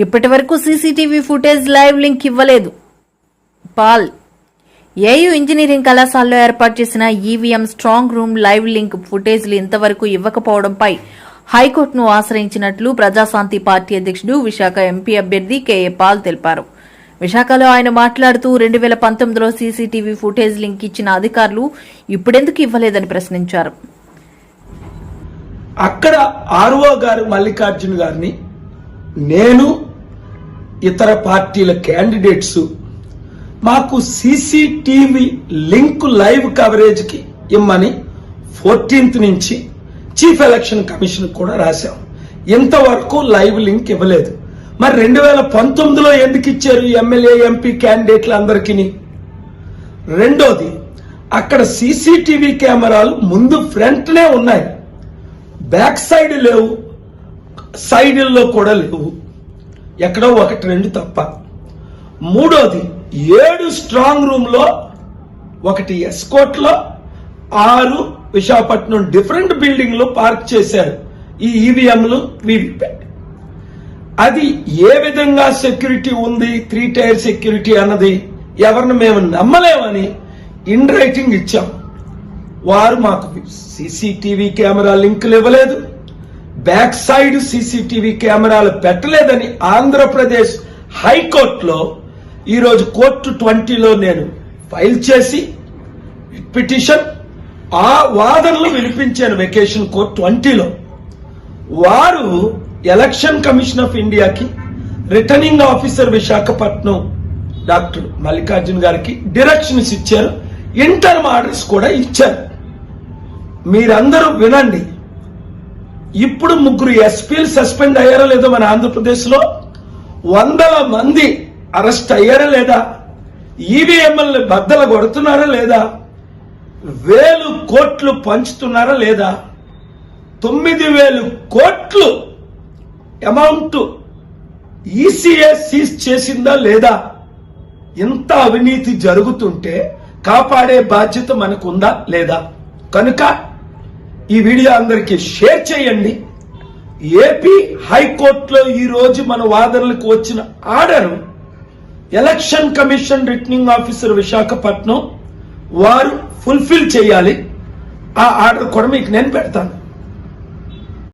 ఇప్పటి వరకు CCTV footage live link ఇవ్వలేదు. పాల్ ఏయూ ఇంజనీరింగ్ కళాశాలలో ఏర్పాటు చేసిన EVM strong room live link ఫుటేజ్లు ఇంతవరకు ఇవ్వకపోవడంపై హైకోర్టును ఆశ్రయించినట్లు ప్రజాశాంతి పార్టీ అధ్యక్షుడు విశాఖ ఎంపీ అభ్యర్థి కేఏ పాల్ తెలిపారు. విశాఖలో ఆయన మాట్లాడుతూ 2019లో సీసీటీవీ ఫుటేజ్ లింక్ ఇచ్చిన అధికారులు ఇప్పుడెందుకు ఇవ్వలేదని ప్రశ్నించారు. అక్కడ ఆర్ఓ గారు మల్లికార్జున గారిని నేను ఇతర పార్టీల క్యాండిడేట్స్ మాకు సీసీటీవీ లింక్ లైవ్ కవరేజ్ కి ఇమ్మని 14th నుంచి చీఫ్ ఎలక్షన్ కమిషన్ కూడా రాశాం. ఇంతవరకు లైవ్ లింక్ ఇవ్వలేదు. మరి 2019లో ఎందుకు ఇచ్చారు ఎమ్మెల్యే ఎంపీ క్యాండిడేట్ల అందరికీ? రెండోది, అక్కడ సీసీటీవీ కెమెరాలు ముందు ఫ్రంట్నే ఉన్నాయి, బ్యాక్ సైడ్ లేవు, సైడ్ల్లో కూడా లేవు, ఎక్కడో 1-2 తప్ప. మూడోది, 7 స్ట్రాంగ్ రూమ్ లో, 1 ఎస్కోట్ లో, 6 విశాఖపట్నం డిఫరెంట్ బిల్డింగ్ లో పార్క్ చేశారు ఈ ఈవీఎంలు, వీవీప్యాట్. అది ఏ విధంగా సెక్యూరిటీ ఉంది, 3 టైర్ సెక్యూరిటీ అన్నది ఎవరిని మేము నమ్మలేమని ఇన్ రైటింగ్ ఇచ్చాం. వారు మాకు సీసీటీవీ కెమెరా లింకులు ఇవ్వలేదు, బ్యాక్ సైడ్ సీసీటీవీ కెమెరాలు పెట్టలేదని ఆంధ్రప్రదేశ్ హైకోర్టులో ఈరోజు కోర్టు 20లో నేను ఫైల్ చేసి పిటిషన్ ఆ వాదనలు వినిపించాను. వెకేషన్ కోర్టు 20లో వారు ఎలక్షన్ కమిషన్ ఆఫ్ ఇండియాకి, returning officer Visakhapatnam doctor Mallikarjuna గారికి డైరెక్షన్స్ ఇచ్చారు, ఇంటర్మ్ ఆర్డర్స్ కూడా ఇచ్చారు. మీరందరూ వినండి. ఇప్పుడు 3 ఎస్పీలు సస్పెండ్ అయ్యారో లేదో మన ఆంధ్రప్రదేశ్ లో, 100 మంది అరెస్ట్ అయ్యారా లేదా, ఈవీఎంఎల్ని బద్దలు కొడుతున్నారా లేదా, 1000 కోట్లు పంచుతున్నారా లేదా, 9000 కోట్లు అమౌంట్ ఈసీఏ సీజ్ చేసిందా లేదా? ఇంత అవినీతి జరుగుతుంటే కాపాడే బాధ్యత మనకుందా లేదా? కనుక ఈ వీడియో అందరికీ షేర్ చేయండి. ఏపీ హైకోర్టులో ఈ రోజు మన వాదనలకు వచ్చిన order election commission returning officer Visakhapatnam వారు ఫుల్ఫిల్ చేయాలి. ఆ ఆర్డర్ కూడా మీకు నేను పెడతాను.